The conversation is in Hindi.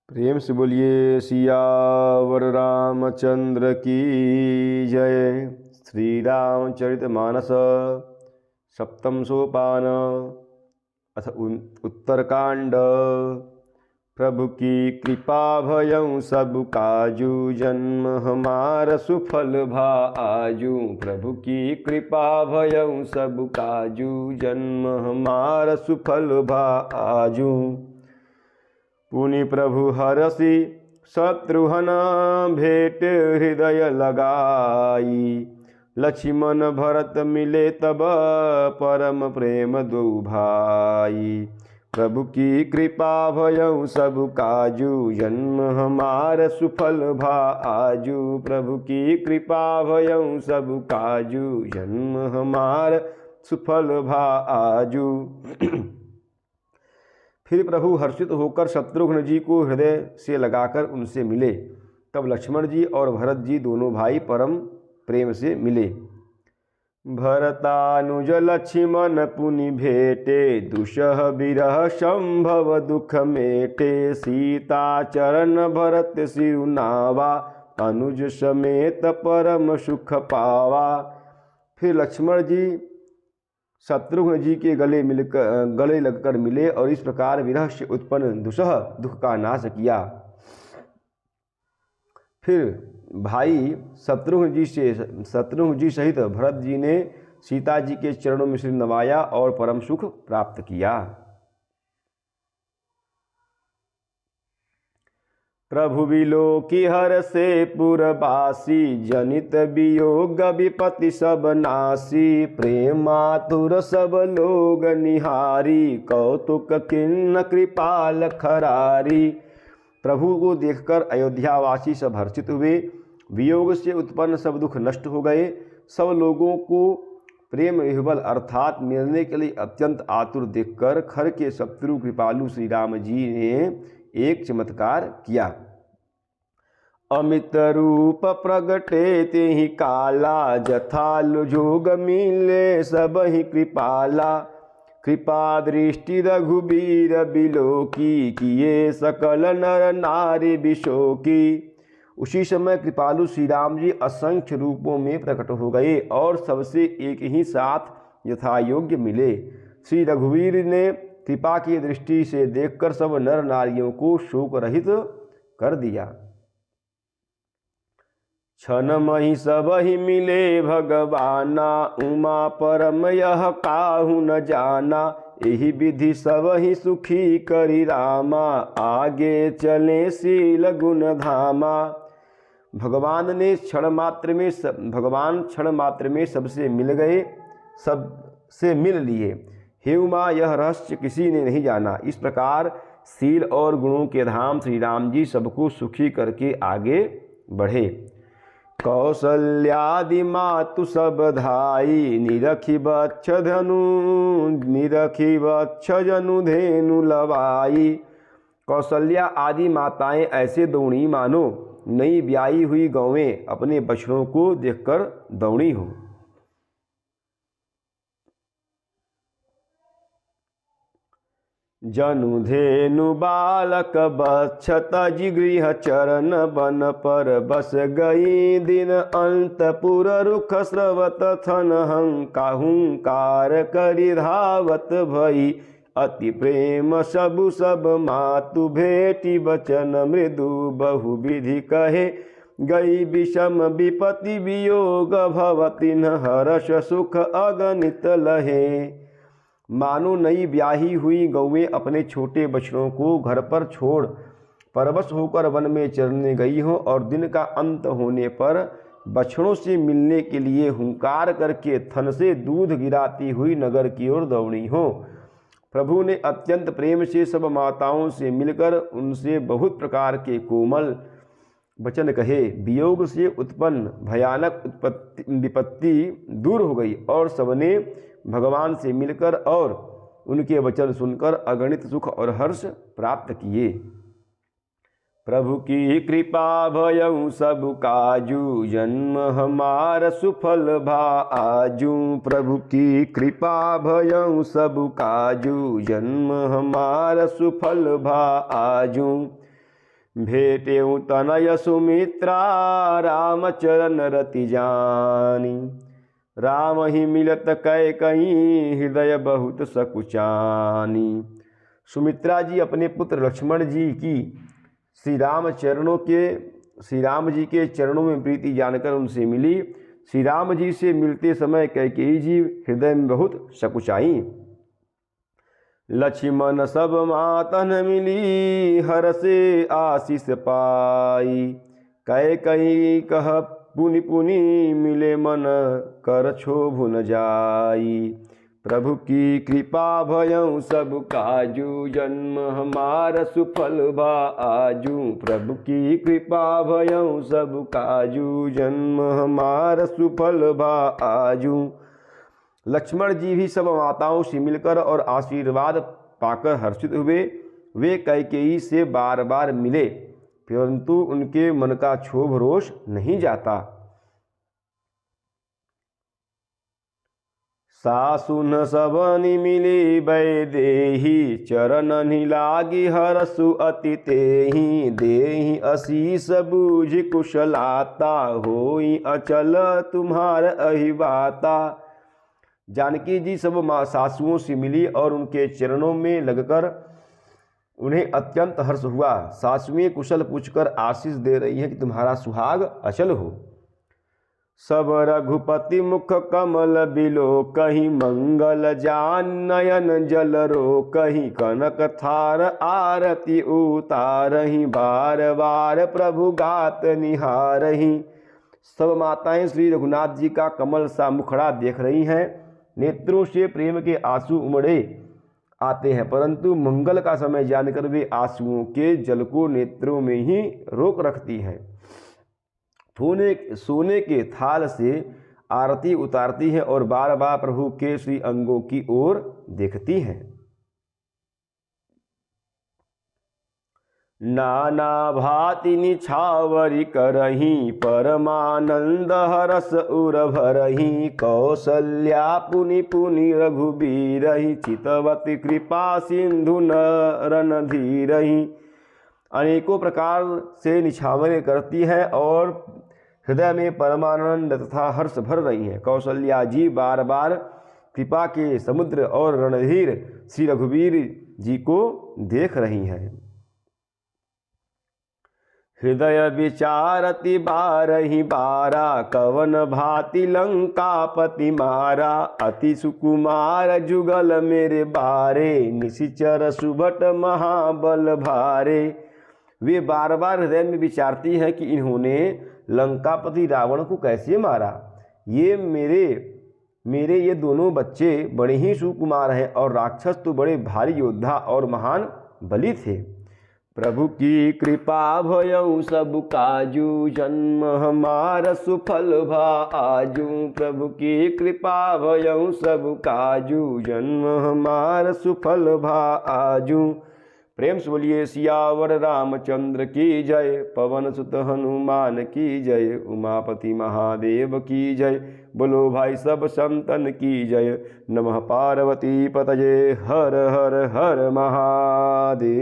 प्रेम से बोलिए सियावर रामचंद्र की जय। श्री रामचरितमानस सप्तम सोपान अथ उत्तरकांड। प्रभु की कृपा भयं सब काजू, जन्म हमार सुफल भा आजू। प्रभु की कृपा भयं सब काजू, जन्म हमार सुफल भा आजू। पुनि प्रभु हरसि शत्रुघ्न भेंट हृदय लगाई। लक्ष्मण भरत मिले तब परम प्रेम दो भाई। प्रभु की कृपा भयं सब काजू, जन्म हमार सुफल भा आजू। प्रभु की कृपा भयं सब काजू, जन्म हमार सुफल भा आजू। फिर प्रभु हर्षित होकर शत्रुघ्न जी को हृदय से लगाकर उनसे मिले। तब लक्ष्मण जी और भरत जी दोनों भाई परम प्रेम से मिले। भरतानुज लक्ष्मण पुनि भेटे, दुषह विरह संभव दुख मेटे। सीता चरण भरत सिरुनावा, अनुज समेत परम सुख पावा। फिर लक्ष्मण जी शत्रुघ्न जी के गले लगकर मिले और इस प्रकार विरह से उत्पन्न दुसह दुख का नाश किया। फिर भाई शत्रुघ्न जी सहित भरत जी ने सीता जी के चरणों में सिर नवाया और परम सुख प्राप्त किया। प्रभु विलोकी हर से पुरवासी, जनित वियोग विपत्ति सब नासी। प्रेमातुर सब लोग निहारी, कौतुक किन्न कृपाल खरारी। प्रभु को देखकर अयोध्यावासी सब हर्षित हुए। वियोग से उत्पन्न सब दुख नष्ट हो गए। सब लोगों को प्रेम विह्वल अर्थात मिलने के लिए अत्यंत आतुर देखकर खर के शत्रु कृपालु श्री राम जी ने एक चमत्कार किया। अमित रूप प्रगटे तेहि काला, जथालु जोग मिले सब ही कृपाला। कृपा दृष्टि रघुबीर बिलोकी, किए सकल नर नारी बिशोकी। उसी समय कृपालु श्री राम जी असंख्य रूपों में प्रकट हो गए और सबसे एक ही साथ यथायोग्य मिले। श्री रघुवीर ने कृपा की दृष्टि से देखकर सब नर नारियों को शोक रहित कर दिया। क्षण मही सब ही मिले भगवाना, उमा परम यह काहू न जाना। यही विधि सब ही सुखी करी रामा, आगे चले शील गुण धामा। भगवान क्षण मात्र में सबसे मिल गए, सबसे मिल लिए। हे उमा, यह रहस्य किसी ने नहीं जाना। इस प्रकार शील और गुणों के धाम श्री राम जी सबको सुखी करके आगे बढ़े। कौसल्यादि मातु सब धाई, निरखी बच्छ जनु धेनु लवाई। कौसल्या आदि माताएं ऐसे दौड़ी मानो नई ब्याई हुई गौवें अपने बछड़ों को देखकर दौड़ी हो। जनु धेनु बालक बच्छ तजि गृह चरण, बन पर बस गई दिन अंतपुर रुख स्रवत थन। हंकार करि धावत भई, अति प्रेम सब मातु भेटी। बचन मृदु बहु विधि कहे, गई विषम विपत्ति वियोग भवति। हर्ष सुख अगणित लहे। मानो नई ब्याही हुई गौवें अपने छोटे बछड़ों को घर पर छोड़ परवश होकर वन में चरने गई हों और दिन का अंत होने पर बछड़ों से मिलने के लिए हुंकार करके थन से दूध गिराती हुई नगर की ओर दौड़ी हों। प्रभु ने अत्यंत प्रेम से सब माताओं से मिलकर उनसे बहुत प्रकार के कोमल वचन कहे। वियोग से उत्पन्न भयानक विपत्ति दूर हो गई और सबने भगवान से मिलकर और उनके वचन सुनकर अगणित सुख और हर्ष प्राप्त किए। प्रभु की कृपा भयं सब काजू, जन्म हमार सुफल भा आजू। प्रभु की कृपा भयं सब काजू, जन्म हमार सुफल भा आजू। भेटेऊ तनय सुमित्रा रामचरण रति जानी। राम ही मिलत कै कहीं हृदय बहुत सकुचानी। सुमित्रा जी अपने पुत्र लक्ष्मण जी की श्री राम जी के चरणों में प्रीति जानकर उनसे मिली। श्री राम जी से मिलते समय कैकेयी जी हृदय में बहुत सकुचाई। लक्ष्मण सब मातन मिली हर से आशीष पाई। कैकेयी कह पुनि पुनि मिले मन कर क्षोभ न जाई। प्रभु की कृपा भयं सब काजू जन्म हमार सुफल भा आजू। प्रभु की कृपा भयं सब काजू जन्म हमार सुफल भा आजू। लक्ष्मण जी भी सब माताओं से मिलकर और आशीर्वाद पाकर हर्षित हुए। वे कैकेयी से बार बार मिले परंतु उनके मन का क्षोभ रोष नहीं जाता। सासुन सबनि मिली वैदेही चरण लागी हरसु अति तेहि। देहि असीस बूझ कुशलाता होई अचल तुम्हार अहिबाता। जानकी जी सब सासुओं से मिली और उनके चरणों में लगकर उन्हें अत्यंत हर्ष हुआ। सासुएं कुशल पूछकर आशीष दे रही हैं कि तुम्हारा सुहाग अचल हो। सब रघुपति मुख कमल बिलो कहीं मंगल जान नयन जल रो। कहीं कनक थार आरती उतारही बार बार प्रभु गात निहारही। सब माताएं श्री रघुनाथ जी का कमल सा मुखड़ा देख रही हैं। नेत्रों से प्रेम के आंसू उमड़े आते हैं परंतु मंगल का समय जानकर वे आंसुओं के जल को नेत्रों में ही रोक रखती हैं। सोने के थाल से आरती उतारती हैं और बार बार प्रभु के श्री अंगों की ओर देखती हैं। नाना भाति निछावरी करही परमानंद हरस उर भरही। कौसल्या पुनि पुनि रघुबीरहि चितवती कृपा सिंधु नरन धीरहि। अनेकों प्रकार से निछावरें करती हैं और हृदय में परमानंद तथा हर्ष भर रही हैं। कौसल्या जी बार बार कृपा के समुद्र और रणधीर श्री रघुवीर जी को देख रही हैं। हृदय विचारति बारहि बारा कवन भाति लंकापति मारा। अति सुकुमार जुगल मेरे बारे निशिचर सुभट महाबल भारे। वे बार बार हृदय में विचारती हैं कि इन्होंने लंकापति रावण को कैसे मारा। ये मेरे ये दोनों बच्चे बड़े ही सुकुमार हैं और राक्षस तो बड़े भारी योद्धा और महान बलि थे। प्रभु की कृपा भयउ सब काजू जन्म हमार सुफल भा आजू। प्रभु की कृपा भयउ सब काजू जन्म हमार सुफल भा आजू। प्रेम से बोलिए सियावर रामचंद्र की जय। पवन सुत हनुमान की जय। उमापति महादेव की जय। बोलो भाई सब संतन की जय। नमः पार्वती पतये हर हर हर महादेव।